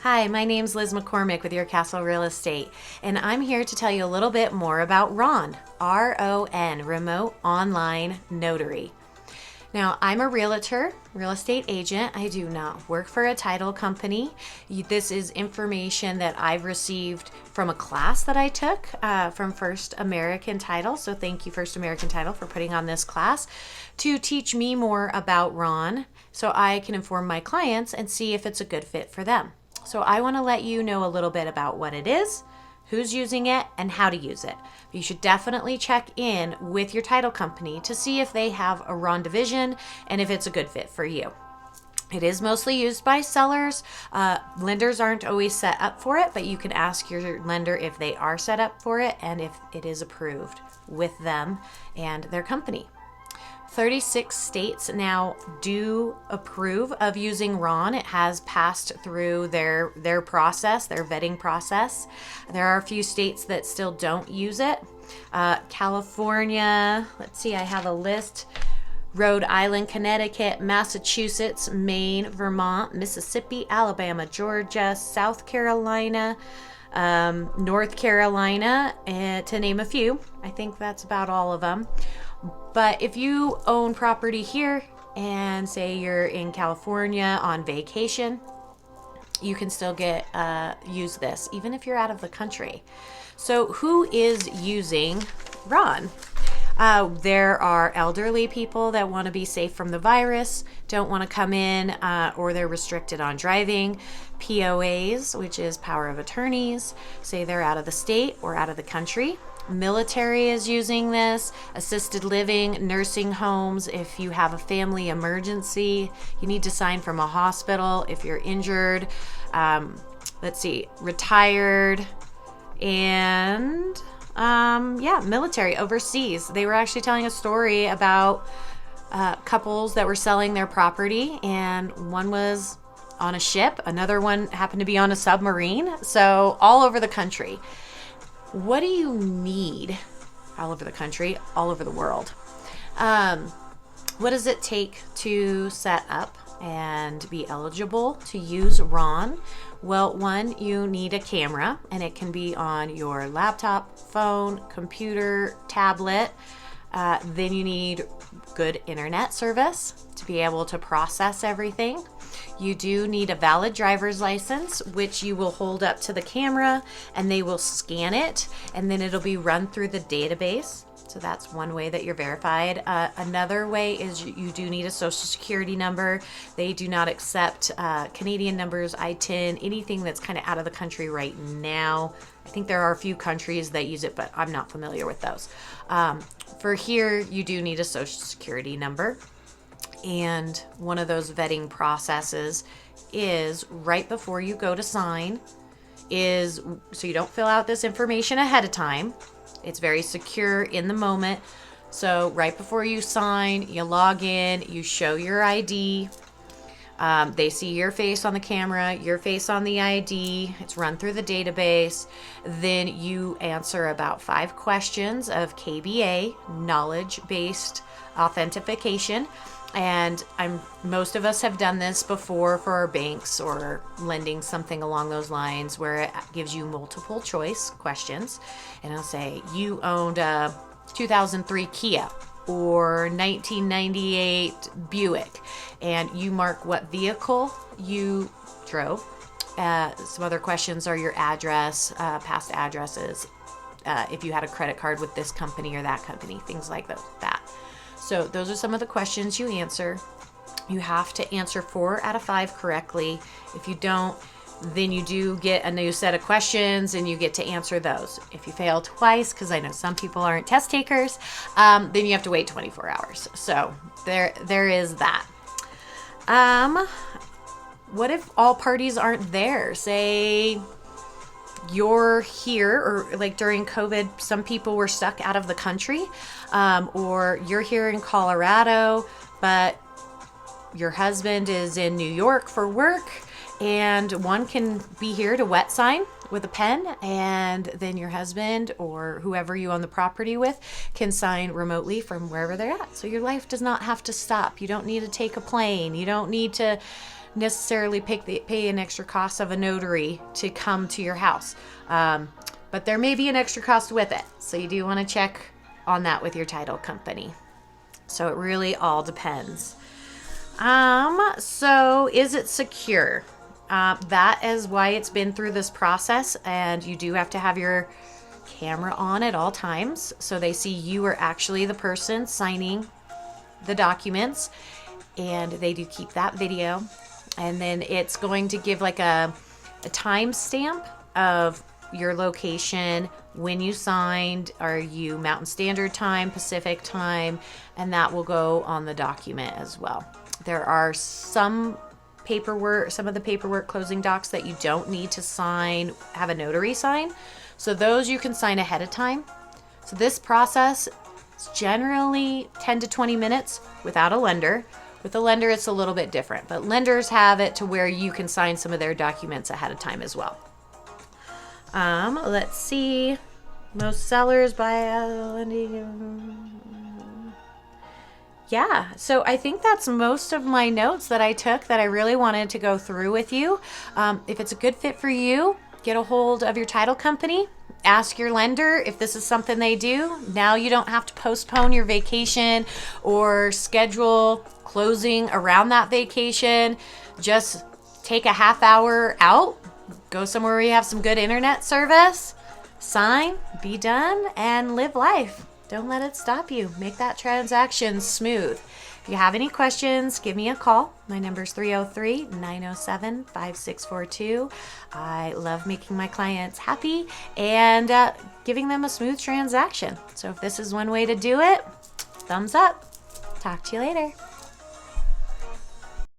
Hi, my name's Liz McCormick with Your Castle Real Estate, and I'm here to tell you a little bit more about RON, R-O-N, Remote Online Notary. Now, I'm a realtor, real estate agent. I do not work for a title company. This is information that I've received from a class that I took from First American Title. So thank you, First American Title, for putting on this class to teach me more about RON so I can inform my clients and see if it's a good fit for them. So I want to let you know a little bit about what it is, who's using it, and how to use it. You should definitely check in with your title company to see if they have a RON division and if it's a good fit for you. It is mostly used by sellers. Lenders aren't always set up for it, but you can ask your lender if they are set up for it and if it is approved with them and their company. 36 states now do approve of using RON. It has passed through their process, their vetting process. There are a few states that still don't use it. California, let's see, I have a list. Rhode Island, Connecticut, Massachusetts, Maine, Vermont, Mississippi, Alabama, Georgia, South Carolina, North Carolina, to name a few. I think that's about all of them. But if you own property here and say you're in California on vacation, you can still use this even if you're out of the country. So who is using RON? There are elderly people that want to be safe from the virus, don't want to come in, or they're restricted on driving. POAs, which is power of attorneys, say they're out of the state or out of the country. Military is using this, assisted living, nursing homes. If you have a family emergency, you need to sign from a hospital. If you're injured, retired, and military overseas. They were actually telling a story about couples that were selling their property, and one was on a ship, another one happened to be on a submarine. So all over the country. What do you need all over the country, all over the world? What does it take to set up and be eligible to use RON? Well, one, you need a camera, and it can be on your laptop, phone, computer, tablet. Then you need good internet service to be able to process everything. You do need a valid driver's license, which you will hold up to the camera and they will scan it, and then it'll be run through the database. So that's one way that you're verified. Another way is you do need a social security number. They do not accept Canadian numbers, ITIN, anything that's kind of out of the country right now. I think there are a few countries that use it, but I'm not familiar with those. For here, you do need a social security number. And one of those vetting processes is right before you go to sign, so you don't fill out this information ahead of time. It's very secure in the moment. So right before you sign, you log in, you show your ID. They see your face on the camera, your face on the ID. It's run through the database. Then you answer about 5 questions of KBA, knowledge-based authentication. And most of us have done this before for our banks or lending, something along those lines, where it gives you multiple choice questions. And it'll say, you owned a 2003 Kia or 1998 Buick, and you mark what vehicle you drove. Some other questions are your address, past addresses, if you had a credit card with this company or that company, things like that. So those are some of the questions you answer. You have to answer 4 out of 5 correctly. If you don't, then you do get a new set of questions and you get to answer those. If you fail twice, because I know some people aren't test takers, then you have to wait 24 hours. So there is that. What if all parties aren't there? Say you're here, or like during COVID, some people were stuck out of the country, or you're here in Colorado, but your husband is in New York for work, and one can be here to wet sign with a pen, and then your husband or whoever you own the property with can sign remotely from wherever they're at. So your life does not have to stop. You don't need to take a plane. You don't need to necessarily pay an extra cost of a notary to come to your house. But there may be an extra cost with it. So you do want to check on that with your title company. So it really all depends. So is it secure? That is why it's been through this process, and you do have to have your camera on at all times so they see you are actually the person signing the documents, and they do keep that video. And then it's going to give like a time stamp of your location, when you signed, are you Mountain Standard Time, Pacific Time, and that will go on the document as well. There are some of the paperwork closing docs that you don't need to sign, have a notary sign. So those you can sign ahead of time. So this process is generally 10 to 20 minutes without a lender. With a lender, it's a little bit different, but lenders have it to where you can sign some of their documents ahead of time as well. Let's see. Most sellers buy yeah, so I think that's most of my notes that I took that I really wanted to go through with you. If it's a good fit for you, get a hold of your title company. Ask your lender if this is something they do. Now you don't have to postpone your vacation or schedule closing around that vacation. Just take a half hour out, go somewhere where you have some good internet service, sign, be done, and live life. Don't let it stop you. Make that transaction smooth. If you have any questions, give me a call. My number is 303-907-5642. I love making my clients happy and giving them a smooth transaction. So if this is one way to do it, thumbs up. Talk to you later.